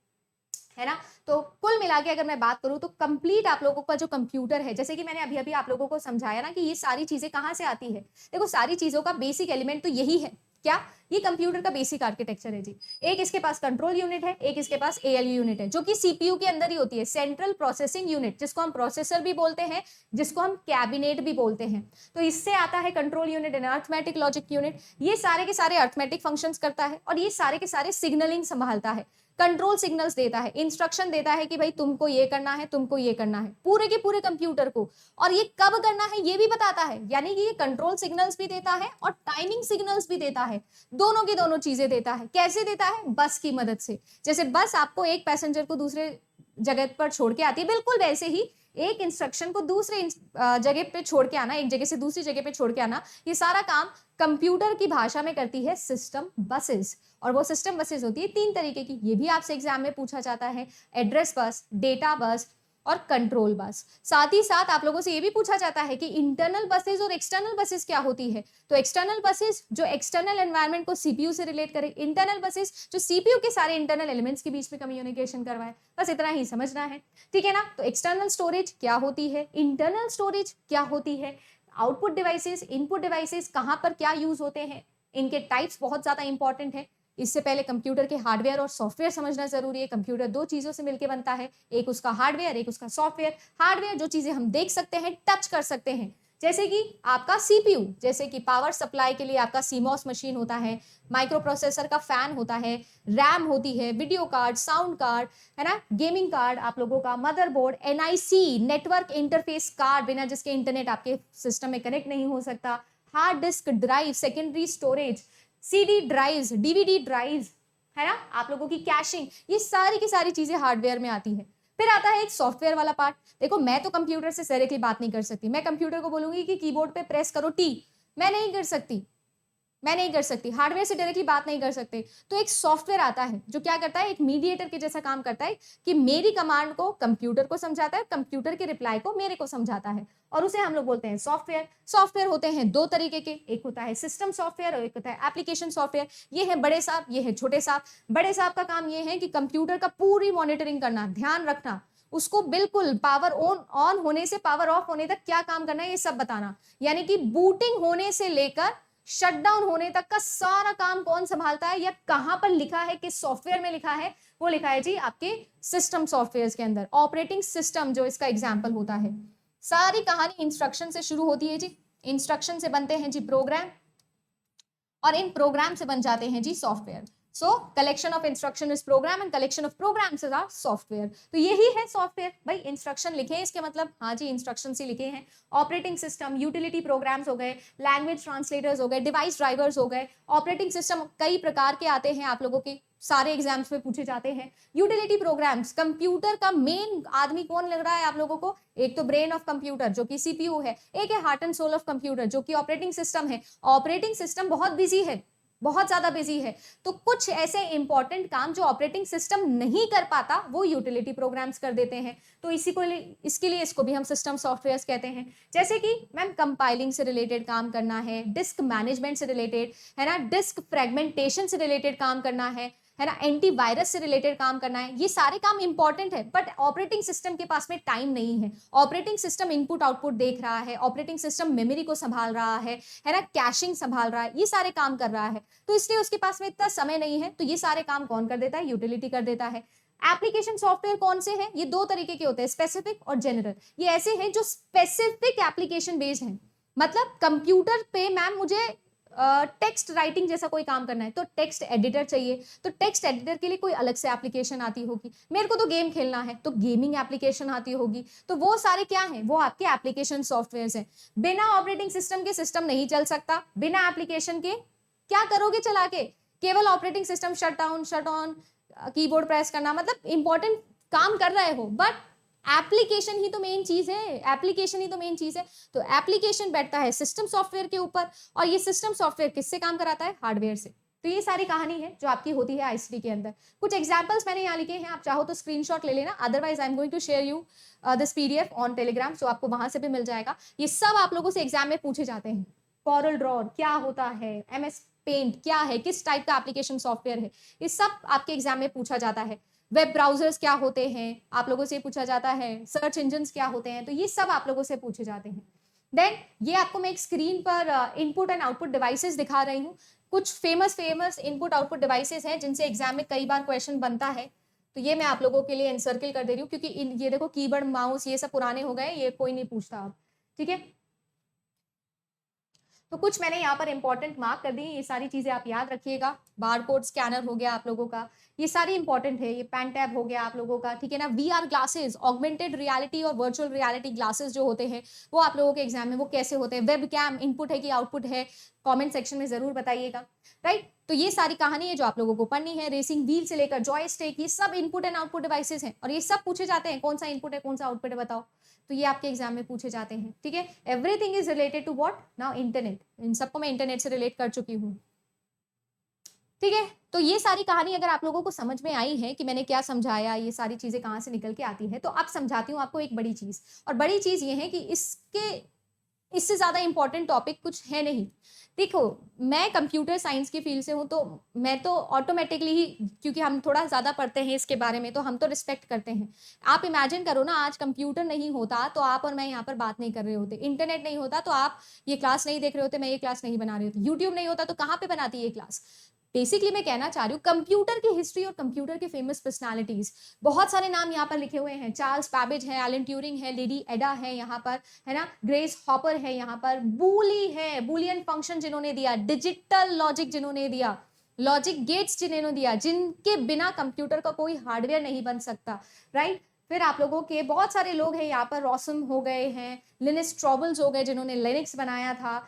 है ना। तो कुल मिला के अगर मैं बात करूं तो कंप्लीट आप लोगों का जो कंप्यूटर है, जैसे कि मैंने अभी अभी आप लोगों को समझाया ना कि ये सारी चीजें कहां से आती है। देखो सारी चीजों का बेसिक एलिमेंट तो यही है, क्या, ये कंप्यूटर का बेसिक आर्किटेक्चर है जी। एक इसके पास कंट्रोल यूनिट है, एक इसके पास एएलयू यूनिट है, जो कि सीपीयू के अंदर ही होती है, सेंट्रल प्रोसेसिंग यूनिट, जिसको हम प्रोसेसर भी बोलते हैं, जिसको हम कैबिनेट भी बोलते हैं। तो इससे आता है control unit and arithmetic logic unit. ये सारे के सारे अर्थमेटिक फंक्शंस करता है और ये सारे के सारे सिग्नलिंग संभालता है। कंट्रोल सिग्नल्स देता है, इंस्ट्रक्शन देता है कि भाई तुमको ये करना है, तुमको ये करना है, पूरे के पूरे कंप्यूटर को, और ये कब करना है ये भी बताता है। यानी कि ये कंट्रोल सिग्नल्स भी देता है और टाइमिंग सिग्नल्स भी देता है, दोनों की दोनों चीजें देता है। कैसे देता है? बस की मदद से। जैसे बस आपको एक पैसेंजर को दूसरे जगह पर छोड़ के आती है, बिल्कुल वैसे ही एक इंस्ट्रक्शन को दूसरे जगह पे छोड़ के आना, एक जगह से दूसरी जगह पे छोड़ के आना, ये सारा काम कंप्यूटर की भाषा में करती है सिस्टम बसेस। और वो सिस्टम बसेस होती है 3 तरीके की, ये भी आपसे एग्जाम में पूछा जाता है, एड्रेस बस, डेटा बस और कंट्रोल बस। साथ ही साथ आप लोगों से ये भी पूछा जाता है कि इंटरनल बसेस और एक्सटर्नल बसेस क्या होती है। तो एक्सटर्नल बसेस जो एक्सटर्नल एनवायरनमेंट को सीपीयू से रिलेट करे, इंटरनल बसेस जो सीपीयू के सारे इंटरनल एलिमेंट्स के बीच में कम्युनिकेशन करवाए। बस इतना ही समझना है, ठीक है ना। तो एक्सटर्नल स्टोरेज क्या होती है, इंटरनल स्टोरेज क्या होती है, आउटपुट डिवाइसेस, इनपुट डिवाइसेस कहाँ पर क्या यूज होते हैं, इनके टाइप्स बहुत ज्यादा इंपॉर्टेंट है। इससे पहले कंप्यूटर के हार्डवेयर और सॉफ्टवेयर समझना जरूरी है। कंप्यूटर 2 चीजों से मिलकर बनता है, एक उसका हार्डवेयर, एक उसका सॉफ्टवेयर। हार्डवेयर जो चीजें हम देख सकते हैं, टच कर सकते हैं, जैसे कि आपका सीपीयू, जैसे कि पावर सप्लाई के लिए आपका सीमॉस मशीन होता है, माइक्रो प्रोसेसर का फैन होता है, रैम होती है, वीडियो कार्ड, साउंड कार्ड, है ना, गेमिंग कार्ड आप लोगों का, motherboard, NIC network interface card, बिना जिसके इंटरनेट आपके सिस्टम में कनेक्ट नहीं हो सकता, hard disk drive, secondary storage, CD drives, DVD drives, है ना, आप लोगों की कैशिंग, ये सारी की सारी चीजें हार्डवेयर में आती है। फिर आता है एक सॉफ्टवेयर वाला पार्ट। देखो मैं तो कंप्यूटर से डायरेक्टली बात नहीं कर सकती, मैं कंप्यूटर को बोलूंगी कि कीबोर्ड पे प्रेस करो टी, मैं नहीं कर सकती, मैं नहीं कर सकती, हार्डवेयर से डायरेक्टली बात नहीं कर सकते। तो एक सॉफ्टवेयर आता है जो क्या करता है, एक मीडिएटर के जैसा काम करता है कि मेरी कमांड को कंप्यूटर को समझाता है, कंप्यूटर के रिप्लाई को मेरे को समझाता है, और उसे हम लोग बोलते हैं सॉफ्टवेयर। सॉफ्टवेयर होते हैं 2 तरीके के, एक होता है सिस्टम सॉफ्टवेयर और एक होता है एप्लीकेशन सॉफ्टवेयर। ये है बड़े साहब, ये है छोटे साहब। बड़े साहब का काम ये है कि कंप्यूटर का पूरी मॉनिटरिंग करना, ध्यान रखना, उसको बिल्कुल पावर ऑन होने से पावर ऑफ होने तक क्या काम करना है ये सब बताना। यानी कि बूटिंग होने से लेकर शटडाउन होने तक का सारा काम कौन संभालता है या कहां पर लिखा है, किस सॉफ्टवेयर में लिखा है, वो लिखा है जी आपके सिस्टम सॉफ्टवेयर के अंदर। ऑपरेटिंग सिस्टम जो इसका एग्जाम्पल होता है। सारी कहानी इंस्ट्रक्शन से शुरू होती है जी, इंस्ट्रक्शन से बनते हैं जी प्रोग्राम, और इन प्रोग्राम से बन जाते हैं जी software. So collection of instruction is program and collection of programs is our software. तो यही है सॉफ्टवेयर। भाई इंस्ट्रक्शन लिखे हैं इसके मतलब, हाँ जी इंस्ट्रक्शन ही लिखे हैं। ऑपरेटिंग सिस्टम, यूटिलिटी प्रोग्राम्स हो गए, लैंग्वेज ट्रांसलेटर्स हो गए, डिवाइस ड्राइवर्स हो गए। ऑपरेटिंग सिस्टम कई प्रकार के आते हैं, आप लोगों के सारे एग्जाम्स में पूछे जाते हैं। यूटिलिटी प्रोग्राम्स, कंप्यूटर का मेन आदमी कौन लग रहा है आप लोगों को, एक तो ब्रेन ऑफ कंप्यूटर जो कि सीपीयू है, एक है heart and soul of computer जो कि ऑपरेटिंग सिस्टम है। ऑपरेटिंग सिस्टम बहुत बिजी है, बहुत ज्यादा बिजी है, तो कुछ ऐसे इंपॉर्टेंट काम जो ऑपरेटिंग सिस्टम नहीं कर पाता वो यूटिलिटी प्रोग्राम्स कर देते हैं। तो इसके लिए इसको भी हम सिस्टम सॉफ्टवेयर्स कहते हैं। जैसे कि मैम कंपाइलिंग से रिलेटेड काम करना है, डिस्क मैनेजमेंट से रिलेटेड, है ना, डिस्क फ्रेगमेंटेशन से रिलेटेड काम करना है ना, एंटीवायरस से रिलेटेड काम करना है, ये सारे काम इंपॉर्टेंट है। बट ऑपरेटिंग सिस्टम के पास में टाइम नहीं है। ऑपरेटिंग सिस्टम इनपुट आउटपुट देख रहा है, ऑपरेटिंग सिस्टम मेमोरी को संभाल रहा है ना, कैशिंग संभाल रहा है, ये सारे काम कर रहा है, तो इसलिए उसके पास में इतना समय नहीं है। तो ये सारे काम कौन कर देता है, यूटिलिटी कर देता है। एप्लीकेशन सॉफ्टवेयर कौन से हैं, ये 2 तरीके के होते हैं, स्पेसिफिक और जनरल। ये ऐसे हैं जो स्पेसिफिक एप्लीकेशन बेस्ड हैं, मतलब कंप्यूटर पे मैम मुझे टेक्स्ट राइटिंग जैसा कोई काम करना है तो टेक्स्ट एडिटर चाहिए, तो टेक्स्ट एडिटर के लिए कोई अलग से एप्लीकेशन आती होगी। मेरे को तो गेम खेलना है तो गेमिंग एप्लीकेशन आती होगी। तो वो सारे क्या हैं, वो आपके एप्लीकेशन सॉफ्टवेयर्स हैं। बिना ऑपरेटिंग सिस्टम के सिस्टम नहीं चल सकता, बिना एप्लीकेशन के क्या करोगे चला के, केवल operating system shut down shut on, keyboard press करना, मतलब इंपॉर्टेंट काम कर रहे हो, बट एप्लीकेशन ही तो मेन चीज है, एप्लीकेशन ही तो मेन चीज है। तो एप्लीकेशन बैठता है सिस्टम सॉफ्टवेयर के ऊपर, और ये सिस्टम सॉफ्टवेयर किससे काम कराता है, हार्डवेयर से। तो ये सारी कहानी है जो आपकी होती है आईसीटी के अंदर। कुछ एग्जांपल्स मैंने यहाँ लिखे हैं, आप चाहो तो स्क्रीनशॉट ले लेना, otherwise I am going to share you this PDF on Telegram, so आपको वहां से भी मिल जाएगा। ये सब आप लोगों से एग्जाम में पूछे जाते हैं। कॉरल ड्रॉ क्या होता है, एमएस पेंट क्या है, किस टाइप का एप्लीकेशन सॉफ्टवेयर है, ये सब आपके एग्जाम में पूछा जाता है। वेब ब्राउजर्स क्या होते हैं आप लोगों से पूछा जाता है, सर्च इंजन क्या होते हैं, तो ये सब आप लोगों से पूछे जाते हैं। देन ये आपको मैं एक स्क्रीन पर इनपुट एंड आउटपुट डिवाइसेस दिखा रही हूँ। कुछ फेमस इनपुट आउटपुट डिवाइसेस हैं जिनसे एग्जाम में कई बार क्वेश्चन बनता है, तो ये मैं आप लोगों के लिए एनसर्किल कर दे रही हूँ, क्योंकि ये देखो कीबोर्ड माउस ये सब पुराने हो गए, ये कोई नहीं पूछता अब, ठीक है। तो कुछ मैंने यहाँ पर इंपॉर्टेंट मार्क कर दी, ये सारी चीजें आप याद रखिएगा। बारकोड स्कैनर हो गया आप लोगों का, ये सारी इंपॉर्टेंट है। ये पेन टैब हो गया आप लोगों का, ठीक है ना। वीआर ग्लासेस, ऑगमेंटेड रियलिटी और वर्चुअल रियलिटी ग्लासेस जो होते हैं वो आप लोगों के एग्जाम में वो कैसे होते हैं। वेब कैम इनपुट है कि आउटपुट है, कमेंट सेक्शन में जरूर बताइएगा, राइट। तो ये सारी कहानी है जो आप लोगों को पढ़नी है। रेसिंग व्हील से लेकर जॉयस्टिक, ये सब इनपुट एंड आउटपुट डिवाइसेस हैं और ये सब पूछे जाते हैं, कौन सा इनपुट है कौन सा आउटपुट है बताओ। तो ये आपके एग्जाम में पूछे जाते हैं, ठीक है। Everything is related to what now, internet. इन सबको मैं इंटरनेट से रिलेट कर चुकी हूँ, ठीक है। तो ये सारी कहानी अगर आप लोगों को समझ में आई है कि मैंने क्या समझाया, ये सारी चीजें कहाँ से निकल के आती है, तो अब समझाती हूँ आपको एक बड़ी चीज। और बड़ी चीज ये है कि इससे ज्यादा इंपॉर्टेंट टॉपिक कुछ है नहीं। देखो, मैं कंप्यूटर साइंस की फील्ड से हूँ, तो मैं तो ऑटोमेटिकली ही, क्योंकि हम थोड़ा ज्यादा पढ़ते हैं इसके बारे में, तो हम तो रिस्पेक्ट करते हैं। आप इमेजिन करो ना, आज कंप्यूटर नहीं होता तो आप और मैं यहाँ पर बात नहीं कर रहे होते, इंटरनेट नहीं होता तो आप ये क्लास नहीं देख रहे होते, मैं ये क्लास नहीं बना रही होती, यूट्यूब नहीं होता तो कहाँ पे बनाती ये क्लास। बेसिकली मैं कहना चाह रही हूँ कंप्यूटर की हिस्ट्री और कंप्यूटर के फेमस पर्सनालिटीज, बहुत सारे नाम यहाँ पर लिखे हुए हैं। चार्ल्स बैबेज है, एलन ट्यूरिंग है, लेडी एडा है यहाँ पर, है ना, ग्रेस हॉपर है यहाँ पर, बूली है, बूलियन फंक्शन जिन्होंने दिया, डिजिटल लॉजिक जिन्होंने दिया, लॉजिक गेट्स जिन्होंने दिया, जिनके बिना कंप्यूटर का कोई हार्डवेयर नहीं बन सकता, राइट। फिर आप लोगों के बहुत सारे लोग हैं यहाँ पर, रॉसम हो गए हैं, लिनस ट्रॉबल्स हो गए जिन्होंने लिनक्स बनाया था,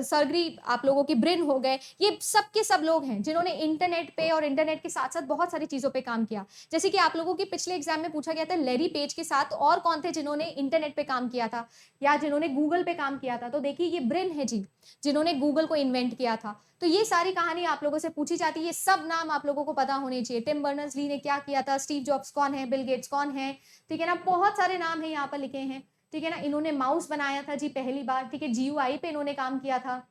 सर्गरी आप लोगों की ब्रिन हो गए, ये सब के सब लोग हैं जिन्होंने इंटरनेट पे और इंटरनेट के साथ साथ बहुत सारी चीजों पे काम किया। जैसे कि आप लोगों के पिछले एग्जाम में पूछा गया था लैरी पेज के साथ और कौन थे जिन्होंने इंटरनेट पे काम किया था या जिन्होंने गूगल पे काम किया था, तो देखिए ये ब्रिन है जी, जिन्होंने गूगल को इन्वेंट किया था। तो ये सारी कहानी आप लोगों से पूछी जाती है, ये सब नाम आप लोगों को पता होने चाहिए। टिम बर्नर्स ली ने क्या किया था, स्टीव जॉब्स कौन है, बिल गेट्स कौन है, ठीक है ना, बहुत सारे नाम है यहाँ पर लिखे हैं, ठीक है ना। इन्होंने माउस बनाया था जी पहली बार, ठीक है, जीयूआई पे इन्होंने काम किया था।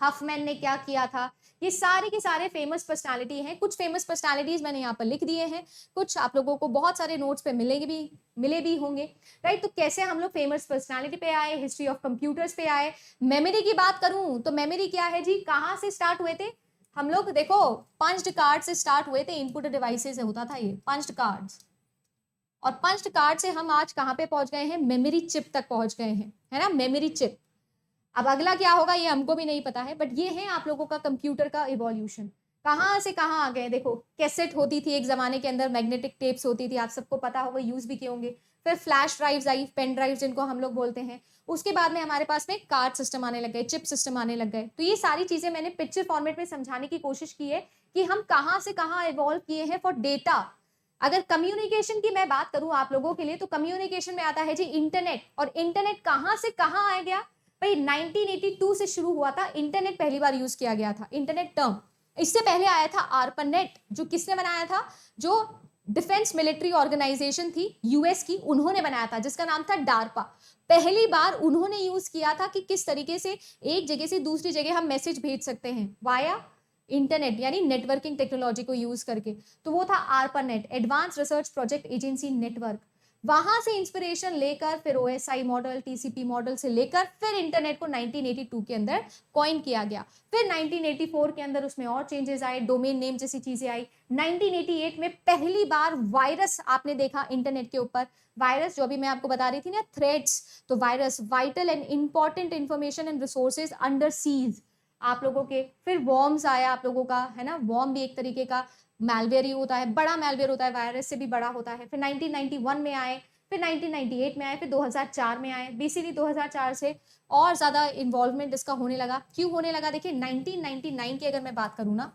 हफमैन ने क्या किया था, ये सारे के सारे फेमस पर्सनालिटी हैं। कुछ फेमस पर्सनालिटीज मैंने यहाँ पर लिख दिए हैं, कुछ आप लोगों को बहुत सारे नोट्स पे मिले भी होंगे, राइट। तो कैसे हम लोग फेमस पर्सनालिटी पे आए, हिस्ट्री ऑफ कंप्यूटर्स पे आए। मेमोरी की बात करूं तो मेमोरी क्या है जी, कहाँ से स्टार्ट हुए थे हम लोग, देखो पंच्ड कार्ड से स्टार्ट हुए थे, इनपुट डिवाइसेस से होता था ये पंच्ड कार्ड्स, और पंच्ड कार्ड से हम आज कहाँ पे पहुंच गए हैं, मेमोरी चिप तक पहुंच गए हैं, है ना, मेमोरी चिप। अब अगला क्या होगा ये हमको भी नहीं पता है, बट ये है आप लोगों का कंप्यूटर का इवोल्यूशन, कहाँ से कहाँ आ गए। देखो कैसेट होती थी एक जमाने के अंदर, मैग्नेटिक टेप्स होती थी, आप सबको पता होगा, यूज भी किए होंगे। फिर फ्लैश ड्राइव्स आई, पेन ड्राइव जिनको हम लोग बोलते हैं। उसके बाद में हमारे पास में कार्ड सिस्टम आने लग गए, चिप सिस्टम आने लग गए। तो ये सारी चीजें मैंने पिक्चर फॉर्मेट में समझाने की कोशिश की है कि हम कहाँ से कहाँ इवॉल्व किए हैं फॉर डेटा। अगर कम्युनिकेशन की मैं बात करूं आप लोगों के लिए, तो कम्युनिकेशन में आता है जी इंटरनेट, और इंटरनेट कहां से कहां आ गया भाई, 1982 से शुरू हुआ था, इंटरनेट पहली बार यूज किया गया था, इंटरनेट टर्म। इससे पहले आया था आर्पानेट, जो किसने बनाया था, जो डिफेंस मिलिट्री ऑर्गेनाइजेशन थी यूएस की, उन्होंने बनाया था, जिसका नाम था डार्पा। पहली बार उन्होंने यूज किया था कि किस तरीके से एक जगह से दूसरी जगह हम मैसेज भेज सकते हैं वाया इंटरनेट, यानी नेटवर्किंग टेक्नोलॉजी को यूज करके। तो वो था ARPANET, advance research project agency network. वहां से इंस्पिरेशन लेकर फिर ओएसआई मॉडल, टीसीपी मॉडल से लेकर फिर इंटरनेट को 1982 के अंदर कॉइन किया गया। फिर 1984 के अंदर उसमें और चेंजेस आए, डोमेन नेम जैसी चीजें आई। 1988 में पहली बार वायरस आपने देखा इंटरनेट के ऊपर, वायरस जो अभी मैं आपको बता रही थी ना, थ्रेड्स, तो virus, vital and important information and resources under seize आप लोगों के। फिर वॉर्म्स आया आप लोगों का, है ना, वॉर्म भी एक तरीके का मैलवेयर ही होता है, बड़ा मैलवेयर होता है, वायरस से भी बड़ा होता है। फिर 1991 में आए, फिर 1998 में आए, फिर 2004 में आए। बेसिकली 2004 से और ज्यादा इन्वॉल्वमेंट इसका होने लगा। क्यों होने लगा, देखिए 1999 की अगर मैं बात करूँ ना,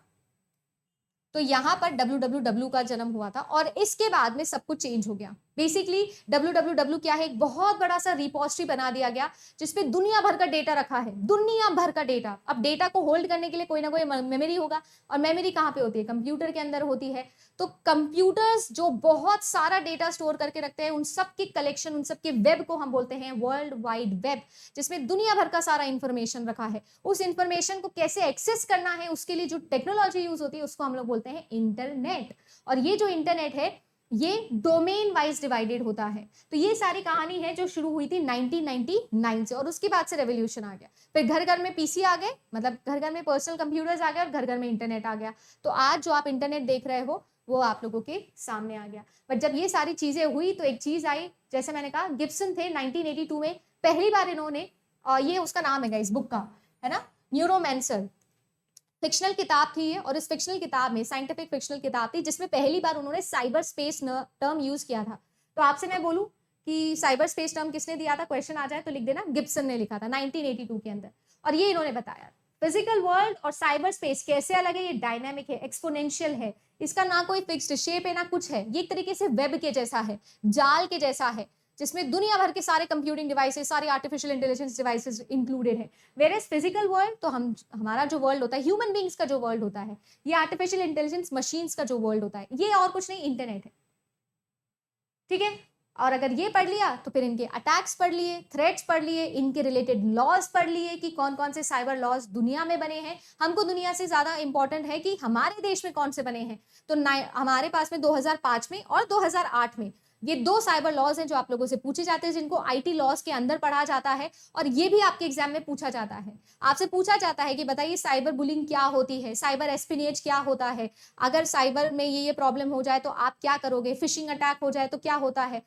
तो यहाँ पर www का जन्म हुआ था, और इसके बाद में सब कुछ चेंज हो गया। बेसिकली www क्या है, एक बहुत बड़ा सा रिपोजिटरी बना दिया गया जिसपे दुनिया भर का डेटा रखा है, दुनिया भर का डेटा। अब डेटा को होल्ड करने के लिए कोई ना कोई मेमोरी होगा, और मेमोरी कहाँ पे होती है, कंप्यूटर के अंदर होती है। तो कंप्यूटर्स जो बहुत सारा डेटा स्टोर करके रखते हैं, उन सब की कलेक्शन, उन सब के वेब को हम बोलते हैं वर्ल्ड वाइड वेब, जिसमें दुनिया भर का सारा इंफॉर्मेशन रखा है। उस इंफॉर्मेशन को कैसे एक्सेस करना है, उसके लिए जो टेक्नोलॉजी यूज होती है उसको हम लोग बोलते हैं इंटरनेट। और ये जो इंटरनेट है ये डोमेन वाइज डिवाइडेड होता है। तो ये सारी कहानी है जो शुरू हुई थी 1999 से, और उसके बाद से रेवोल्यूशन आ गया। फिर घर घर में पीसी आ गए, मतलब घर घर में पर्सनल कंप्यूटर्स आ गए, और घर घर में इंटरनेट आ गया। तो आज जो आप इंटरनेट देख रहे हो वो आप लोगों के सामने आ गया। बट जब ये सारी चीजें हुई तो एक चीज आई, जैसे मैंने कहा गिब्सन थे 1982 में पहली बार इन्होंने, ये उसका नाम है इस बुक का, है ना, न्यूरोमैंसर। फिक्शनल किताब थी ये, और इस फिक्शनल किताब में साइंटिफिक फिक्शनल किताब थी जिसमें पहली बार उन्होंने साइबर स्पेस टर्म यूज किया था। तो आपसे मैं बोलूं कि साइबर स्पेस टर्म किसने दिया था, क्वेश्चन आ जाए तो लिख देना, गिब्सन ने लिखा था 1982 के अंदर, और ये इन्होंने बताया। फिजिकल वर्ल्ड और साइबर स्पेस कैसे अलग है, ये डायनामिक है, एक्सपोनेंशियल है, इसका ना कोई फिक्स्ड शेप है ना कुछ है, ये एक तरीके से वेब के जैसा है, जाल के जैसा है, जिसमें दुनिया भर के सारे कंप्यूटिंग डिवाइसेस, सारे आर्टिफिशियल इंटेलिजेंस डिवाइसेस इंक्लूडेड है। वेर एज फिजिकल वर्ल्ड, तो हमारा जो वर्ल्ड होता है, ह्यूमन बींग्स का जो वर्ल्ड होता है, ये आर्टिफिशियल इंटेलिजेंस मशीन्स का जो वर्ल्ड होता है, ये और कुछ नहीं, इंटरनेट है। ठीक है, और अगर ये पढ़ लिया तो फिर इनके अटैक्स पढ़ लिए, थ्रेट्स पढ़ लिए, इनके रिलेटेड लॉज पढ़ लिए कि कौन कौन से साइबर लॉज दुनिया में बने हैं। हमको दुनिया से ज्यादा इंपॉर्टेंट है कि हमारे देश में कौन से बने हैं। तो हमारे पास में 2005 में और 2008 में ये दो साइबर लॉज हैं जो आप लोगों से पूछे जाते हैं, जिनको आईटी लॉज के अंदर पढ़ा जाता है, और ये भी आपके एग्जाम में पूछा जाता है। आपसे पूछा जाता है कि बताइए साइबर बुलिंग क्या होती है, साइबर एस्पिनेज क्या होता है, अगर साइबर में ये प्रॉब्लम हो जाए तो आप क्या करोगे, फिशिंग अटैक हो जाए तो क्या होता है,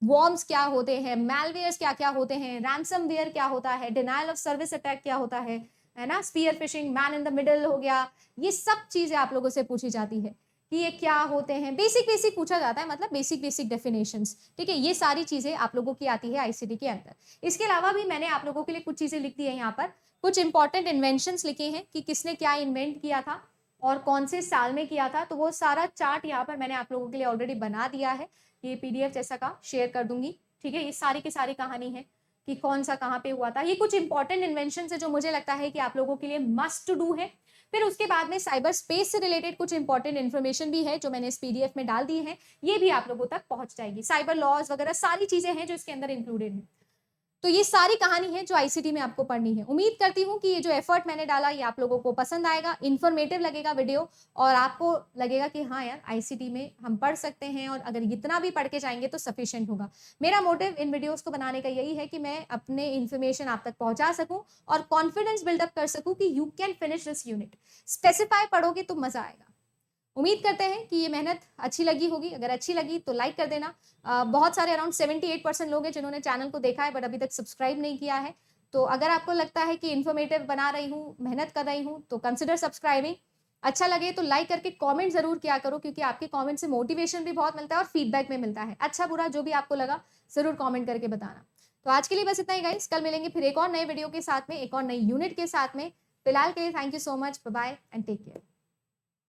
वॉर्म्स क्या होते हैं, मैलवेयर्स क्या क्या होते हैं, रैंसमवेयर क्या होता है, डिनायल ऑफ सर्विस अटैक क्या होता है ना, spear phishing, man in the middle हो गया, ये सब चीजें आप लोगों से पूछी जाती है कि ये क्या होते हैं। बेसिक बेसिक पूछा जाता है, मतलब बेसिक बेसिक डेफिनेशंस। ठीक है, ये सारी चीजें आप लोगों की आती है आईसीटी के अंदर। इसके अलावा भी मैंने आप लोगों के लिए कुछ चीजें लिख दी है यहाँ पर, कुछ इंपॉर्टेंट इन्वेंशंस लिखे हैं कि किसने क्या इन्वेंट किया था और कौन से साल में किया था। तो वो सारा चार्ट यहाँ पर मैंने आप लोगों के लिए ऑलरेडी बना दिया है, ये पीडीएफ जैसा का शेयर कर दूंगी। ठीक है, ये सारी की सारी कहानी है कि कौन सा कहाँ पे हुआ था। ये कुछ इंपॉर्टेंट इन्वेंशन है जो मुझे लगता है कि आप लोगों के लिए मस्ट टू डू है। फिर उसके बाद में साइबर स्पेस से रिलेटेड कुछ इंपॉर्टेंट इन्फॉर्मेशन भी है जो मैंने इस पीडीएफ में डाल दी है, ये भी आप लोगों तक पहुंच जाएगी। साइबर लॉज वगैरह सारी चीजें हैं जो इसके अंदर इंक्लूडेड है। तो ये सारी कहानी है जो आईसीटी में आपको पढ़नी है। उम्मीद करती हूँ कि ये जो एफर्ट मैंने डाला ये आप लोगों को पसंद आएगा, इन्फॉर्मेटिव लगेगा वीडियो, और आपको लगेगा कि हाँ यार आईसीटी में हम पढ़ सकते हैं, और अगर इतना भी पढ़ के जाएंगे तो सफिशिएंट होगा। मेरा मोटिव इन वीडियोस को बनाने का यही है कि मैं अपने इन्फॉर्मेशन आप तक पहुंचा सकूं और कॉन्फिडेंस बिल्डअप कर सकूं कि you can finish this unit. Specify पढ़ोगे तो मजा आएगा। उम्मीद करते हैं कि ये मेहनत अच्छी लगी होगी। अगर अच्छी लगी तो लाइक कर देना। बहुत सारे अराउंड 78% लोग हैं जिन्होंने चैनल को देखा है बट अभी तक सब्सक्राइब नहीं किया है। तो अगर आपको लगता है कि इन्फॉर्मेटिव बना रही हूँ, मेहनत कर रही हूँ, तो कंसिडर सब्सक्राइबिंग। अच्छा लगे तो लाइक करके कमेंट जरूर किया करो, क्योंकि आपके कमेंट से मोटिवेशन भी बहुत मिलता है और फीडबैक भी मिलता है। अच्छा बुरा जो भी आपको लगा जरूर कमेंट करके बताना। तो आज के लिए बस इतना ही गाइस, कल मिलेंगे फिर एक और नए वीडियो के साथ में, एक और नई यूनिट के साथ में। फिलहाल के लिए thank you so much, bye bye and take care.